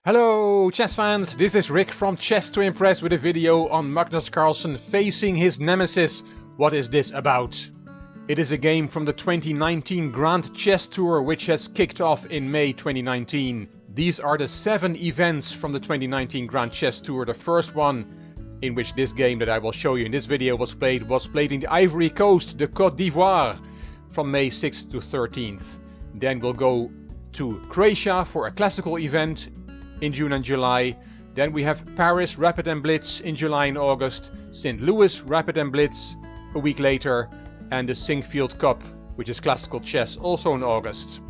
Hello chess fans, this is Rick from Chess to Impress with a video on Magnus Carlsen facing his nemesis. What is this about? It is a game from the 2019 Grand Chess Tour which has kicked off in May 2019. These are the 7 events from the 2019 Grand Chess Tour. The first one, in which this game that I will show you in this video was played in the Ivory Coast, the Côte d'Ivoire, from May 6th to 13th. Then we'll go to Croatia for a classical event in June and July. Then we have Paris Rapid and Blitz in July and August, St. Louis Rapid and Blitz a week later, and the Singfield Cup, which is classical chess, also in August.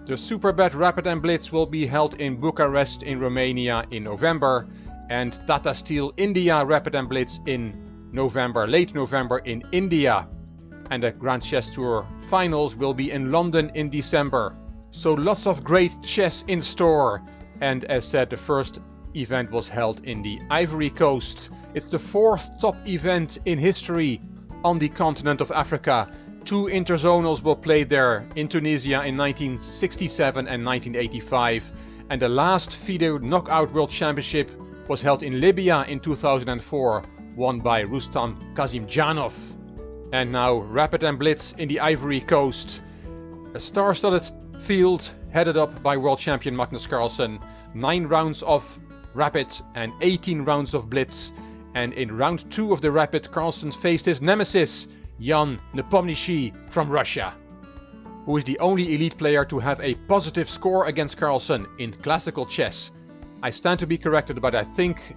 The Superbet Rapid and Blitz will be held in Bucharest in Romania in November, and Tata Steel India Rapid and Blitz in November, late November in India. And the Grand Chess Tour finals will be in London in December. So lots of great chess in store. And as said, the first event was held in the Ivory Coast. It's the 4th top event in history on the continent of Africa. 2 interzonals were played there in Tunisia in 1967 and 1985. And the last FIDE Knockout World Championship was held in Libya in 2004, won by Rustam Kazimjanov. And now Rapid and Blitz in the Ivory Coast. A star-studded field headed up by world champion Magnus Carlsen. 9 rounds of Rapid and 18 rounds of Blitz. And in round 2 of the Rapid, Carlsen faced his nemesis, Ian Nepomniachtchi from Russia, who is the only elite player to have a positive score against Carlsen in classical chess. I stand to be corrected, but I think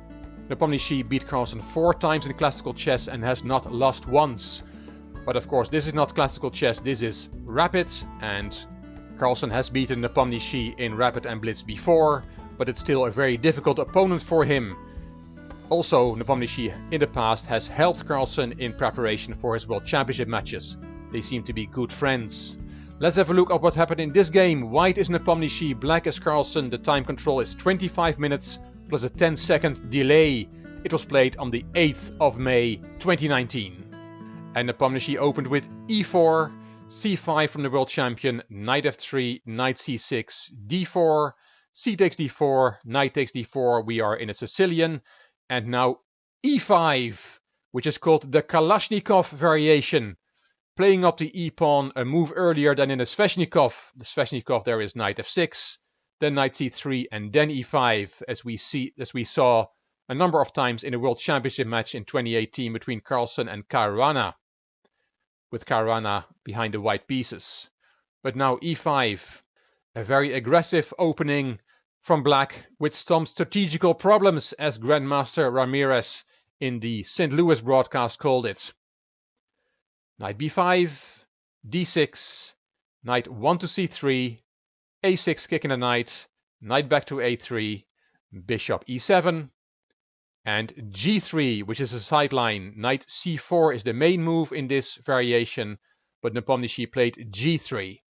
Nepomniachtchi beat Carlsen 4 times in classical chess and has not lost once. But of course, this is not classical chess, this is Rapid, and Carlsen has beaten Nepomniachtchi in Rapid and Blitz before, but it's still a very difficult opponent for him. Also, Nepomniachtchi in the past has helped Carlsen in preparation for his World Championship matches. They seem to be good friends. Let's have a look at what happened in this game. White is Nepomniachtchi, black is Carlsen. The time control is 25 minutes plus a 10-second delay. It was played on the 8th of May 2019. And Nepomniachtchi opened with e4, c5 from the world champion, knight f3, knight c6, d4, c takes d4, knight takes d4. We are in a Sicilian. And now e5, which is called the Kalashnikov variation. Playing up the e-pawn a move earlier than in a Sveshnikov. The Sveshnikov there is knight f6, then knight c3, and then e5, as we saw a number of times in a World Championship match in 2018 between Carlsen and Caruana, with Caruana behind the white pieces. But now e5, a very aggressive opening from black with some strategical problems, as Grandmaster Ramirez in the St. Louis broadcast called it. Knight b5, d6, knight 1 to c3, a6 kicking the knight back to a3, bishop e7, and g3, which is a sideline. Knight c4 is the main move in this variation, but Nepomniachtchi played g3.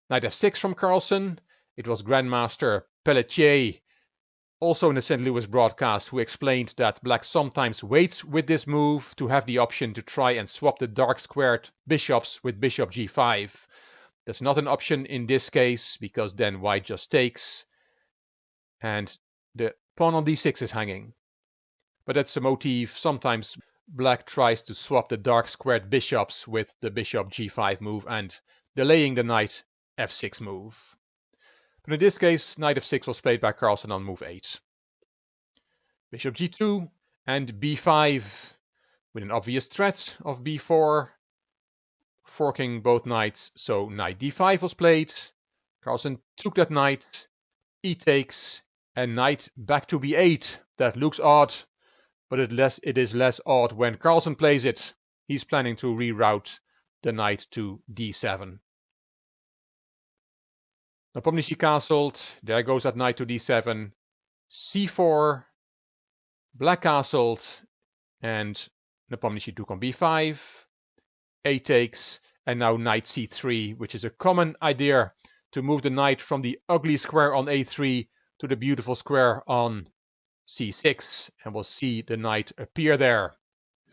Knight f6 from Carlsen. It was Grandmaster Pelletier, also in the St. Louis broadcast, who explained that black sometimes waits with this move to have the option to try and swap the dark squared bishops with bishop g5. That's not an option in this case, because then white just takes, and the pawn on d6 is hanging. But that's a motif. Sometimes black tries to swap the dark squared bishops with the bishop g5 move and delaying the knight f6 move. But in this case, knight f6 was played by Carlsen on move 8. Bishop g2 and b5 with an obvious threat of b4, forking both knights. So knight d5 was played. Carlsen took that knight, e takes, and knight back to b8. That looks odd, but it is less odd when Carlsen plays it. He's planning to reroute the knight to d7. Nepomniachtchi castled. There goes that knight to d7. c4. Black castled. And Nepomniachtchi took on b5. A takes. And now knight c3, which is a common idea to move the knight from the ugly square on a3 to the beautiful square on c6. And we'll see the knight appear there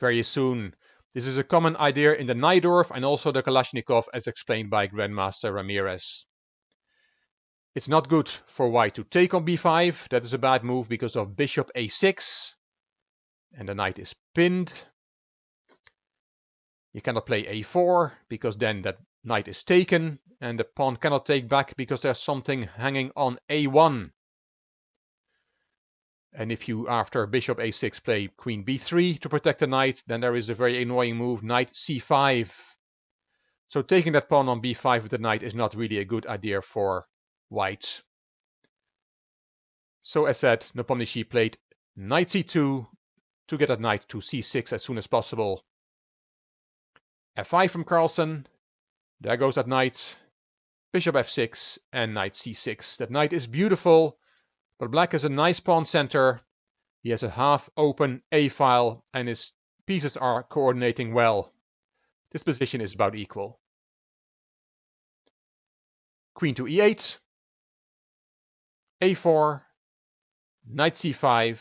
very soon. This is a common idea in the Najdorf and also the Kalashnikov, as explained by Grandmaster Ramirez. It's not good for white to take on b5. That is a bad move because of bishop a6. And the knight is pinned. You cannot play a4 because then that knight is taken. And the pawn cannot take back because there's something hanging on a1. And if you, after bishop a6, play queen b3 to protect the knight, then there is a very annoying move, knight c5. So taking that pawn on b5 with the knight is not really a good idea for white. So as said, Nepomniachtchi played knight c2 to get that knight to c6 as soon as possible. f5 from Carlsen. There goes that knight. Bishop f6 and knight c6. That knight is beautiful, but black has a nice pawn center. He has a half-open a-file and his pieces are coordinating well. This position is about equal. Queen to e8. a4. Knight c5.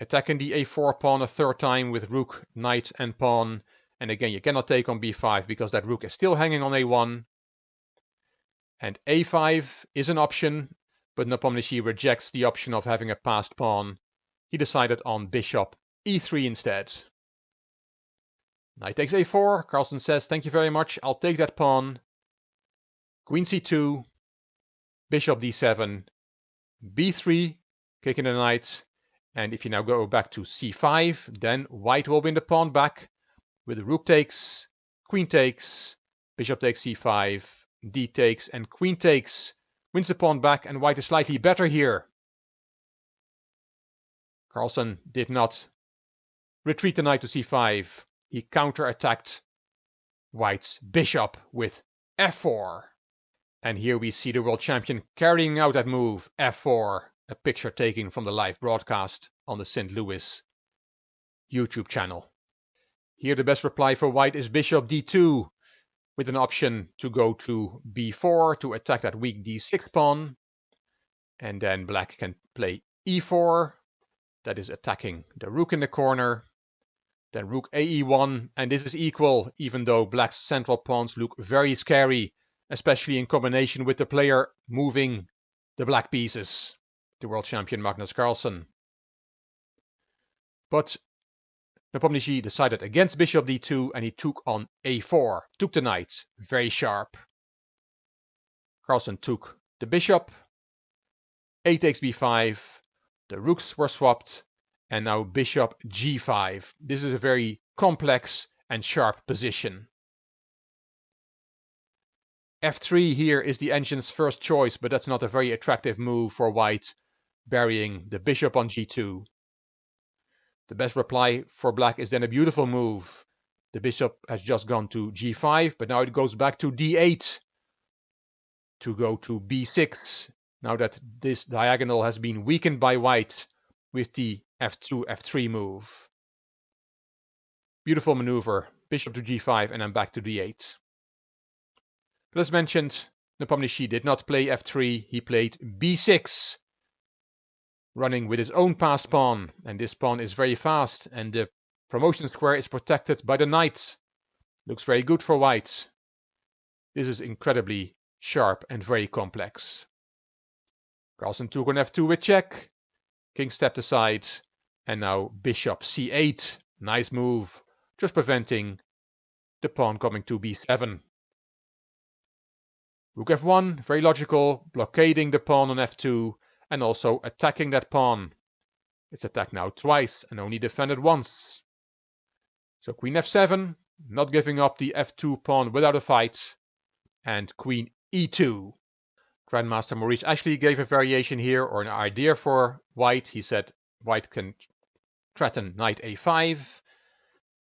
Attacking the a4 pawn a third time with rook, knight and pawn. And again, you cannot take on b5 because that rook is still hanging on a1. And a5 is an option, but Nepomniachtchi rejects the option of having a passed pawn. He decided on bishop e3 instead. Knight takes a4. Carlsen says, thank you very much, I'll take that pawn. Queen c2. Bishop d7. b3, kicking the knight. And if you now go back to c5, then white will win the pawn back with rook takes, queen takes, bishop takes c5, d takes, and queen takes. Wins the pawn back, and white is slightly better here. Carlsen did not retreat the knight to c5. He counter-attacked white's bishop with f4. And here we see the world champion carrying out that move, f4, a picture taken from the live broadcast on the St. Louis YouTube channel. Here the best reply for white is bishop d2, with an option to go to b4 to attack that weak d6 pawn. And then black can play e4, that is attacking the rook in the corner. Then rook ae1, and this is equal, even though black's central pawns look very scary, especially in combination with the player moving the black pieces, the world champion Magnus Carlsen. But Nepomniachtchi decided against bishop d2 and he took on a4, took the knight, very sharp. Carlsen took the bishop, a takes b5, the rooks were swapped, and now bishop g5. This is a very complex and sharp position. f3 here is the engine's first choice, but that's not a very attractive move for white, burying the bishop on g2. The best reply for black is then a beautiful move. The bishop has just gone to g5, but now it goes back to d8 to go to b6. Now that this diagonal has been weakened by white with the f2, f3 move. Beautiful maneuver. Bishop to g5 and then back to d8. But as mentioned, Nepomniachtchi did not play f3. He played b6. Running with his own passed pawn, and this pawn is very fast, and the promotion square is protected by the knight. Looks very good for white. This is incredibly sharp and very complex. Carlsen took on f2 with check. King stepped aside, and now bishop c8. Nice move, just preventing the pawn coming to b7. Rook f1, very logical, blockading the pawn on f2, and also attacking that pawn. It's attacked now twice and only defended once. So queen f7, not giving up the f2 pawn without a fight, and queen e2. Grandmaster Maurice actually gave a variation here, or an idea for white. He said white can threaten knight a5.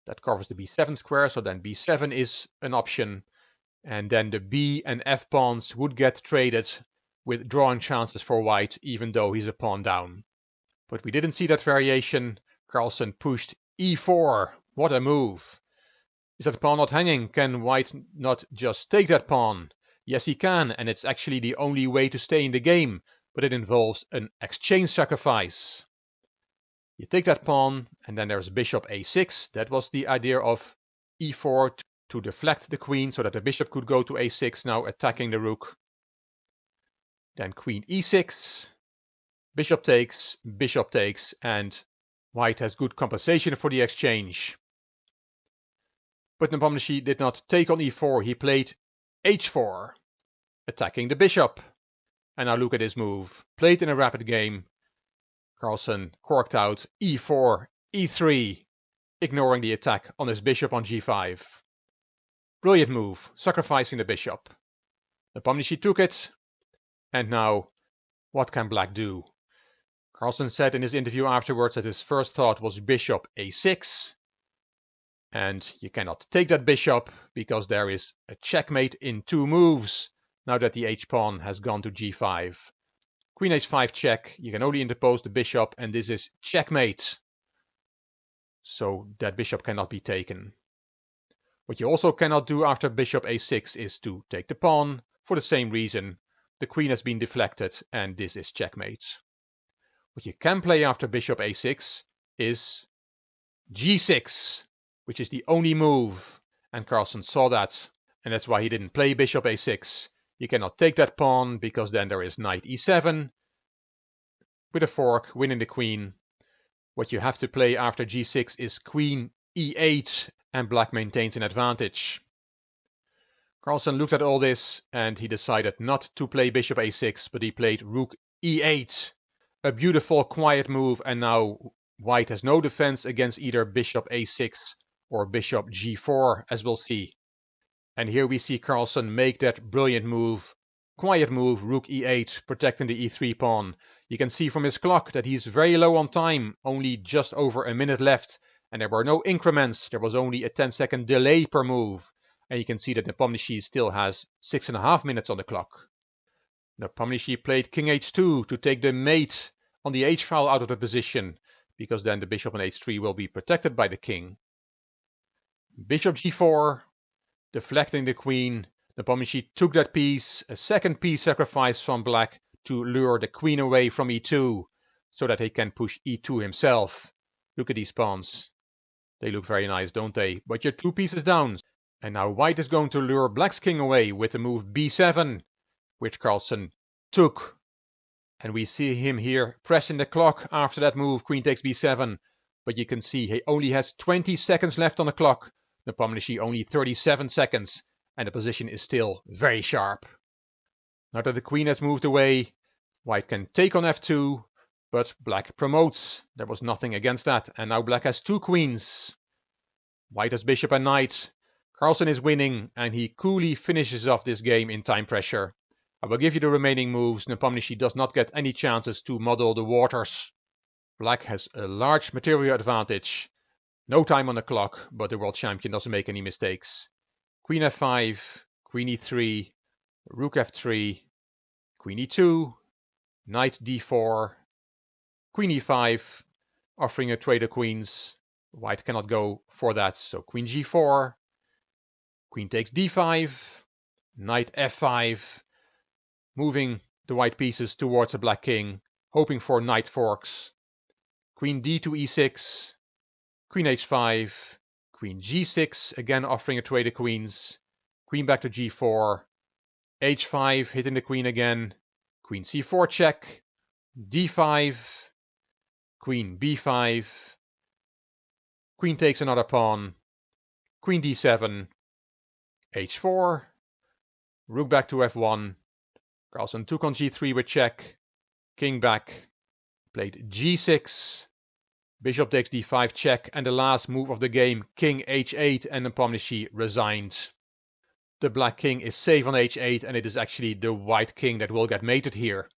That covers the b7 square, so then b7 is an option. And then the b and f pawns would get traded with drawing chances for white, even though he's a pawn down. But we didn't see that variation. Carlsen pushed e4. What a move. Is that pawn not hanging? Can white not just take that pawn? Yes, he can, and it's actually the only way to stay in the game, but it involves an exchange sacrifice. You take that pawn, and then there's bishop a6. That was the idea of e4 to deflect the queen so that the bishop could go to a6, now attacking the rook. Then queen e6, bishop takes, and white has good compensation for the exchange. But Nepomniachtchi did not take on e4, he played h4, attacking the bishop. And now look at this move, played in a rapid game. Carlsen corked out e4, e3, ignoring the attack on his bishop on g5. Brilliant move, sacrificing the bishop. Nepomniachtchi took it, and now what can black do? Carlsen said in his interview afterwards that his first thought was bishop a6, and you cannot take that bishop because there is a checkmate in 2 moves now that the h-pawn has gone to g5. Queen h5 check, you can only interpose the bishop, and this is checkmate. So that bishop cannot be taken. What you also cannot do after bishop a6 is to take the pawn, for the same reason. The queen has been deflected, and this is checkmate. What you can play after bishop a6 is g6, which is the only move, and Carlsen saw that, and that's why he didn't play bishop a6. You cannot take that pawn, because then there is knight e7, with a fork, winning the queen. What you have to play after g6 is queen e8, and black maintains an advantage. Carlsen looked at all this, and he decided not to play bishop a6, but he played rook e8. A beautiful, quiet move, and now white has no defense against either bishop a6 or bishop g4, as we'll see. And here we see Carlsen make that brilliant move, quiet move, rook e8, protecting the e3 pawn. You can see from his clock that he's very low on time, only just over a minute left, and there were no increments, there was only a 10-second delay per move. And you can see that Nepomniachtchi still has 6.5 minutes on the clock. Nepomniachtchi played king h2 to take the mate on the h-file out of the position, because then the bishop on h3 will be protected by the king. Bishop g4, deflecting the queen. Nepomniachtchi took that piece, a second piece sacrificed from black to lure the queen away from e2, so that he can push e2 himself. Look at these pawns. They look very nice, don't they? But you're 2 pieces down. And now white is going to lure black's king away with the move b7, which Carlsen took. And we see him here pressing the clock after that move, queen takes b7. But you can see he only has 20 seconds left on the clock. Nepomniachtchi only 37 seconds, and the position is still very sharp. Now that the queen has moved away, white can take on f2, but black promotes. There was nothing against that, and now black has 2 queens. White has bishop and knight. Carlsen is winning, and he coolly finishes off this game in time pressure. I will give you the remaining moves. Nepomniachtchi does not get any chances to muddle the waters. Black has a large material advantage. No time on the clock, but the world champion doesn't make any mistakes. Queen f5, queen e3, rook f3, queen e2, knight d4, queen e5, offering a trade of queens. White cannot go for that, so queen g4, queen takes d5, knight f5, moving the white pieces towards the black king, hoping for knight forks. Queen d to e6, queen h5, queen g6, again offering a trade of queens, queen back to g4, h5 hitting the queen again, queen c4 check, d5, queen b5, queen takes another pawn, queen d7, h4, rook back to f1, Carlsen took on g3 with check, king back, played g6, bishop takes d5 check, and the last move of the game, king h8, and Nepomniachtchi resigned. The black king is safe on h8, and it is actually the white king that will get mated here.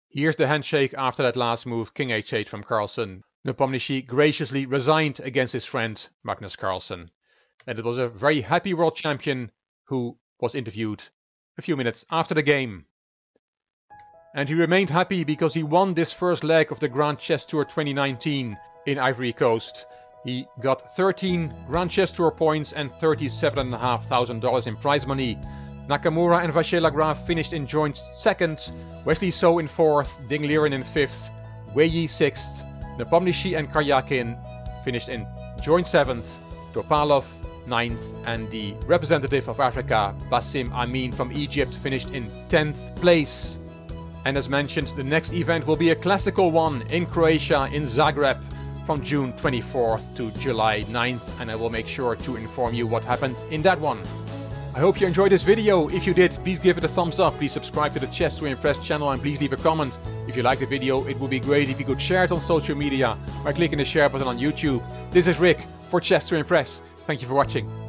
Here's the handshake after that last move, king h8 from Carlsen. Nepomniachtchi graciously resigned against his friend Magnus Carlsen. And it was a very happy world champion who was interviewed a few minutes after the game. And he remained happy because he won this first leg of the Grand Chess Tour 2019 in Ivory Coast. He got 13 Grand Chess Tour points and $37,500 in prize money. Nakamura and Vacher Lagrave finished in joint second, Wesley So in fourth, Ding Liren in fifth, Wei Yi sixth, Nepomniachtchi and Karyakin finished in joint seventh, Topalov ninth, and the representative of Africa, Basim Amin from Egypt, finished in 10th place. And as mentioned, the next event will be a classical one in Croatia, in Zagreb, from June 24th to July 9th, and I will make sure to inform you what happened in that one. I hope you enjoyed this video. If you did, please give it a thumbs up, please subscribe to the Chess to Impress channel, and please leave a comment. If you liked the video, it would be great if you could share it on social media by clicking the share button on YouTube. This is Rick for Chess to Impress. Thank you for watching.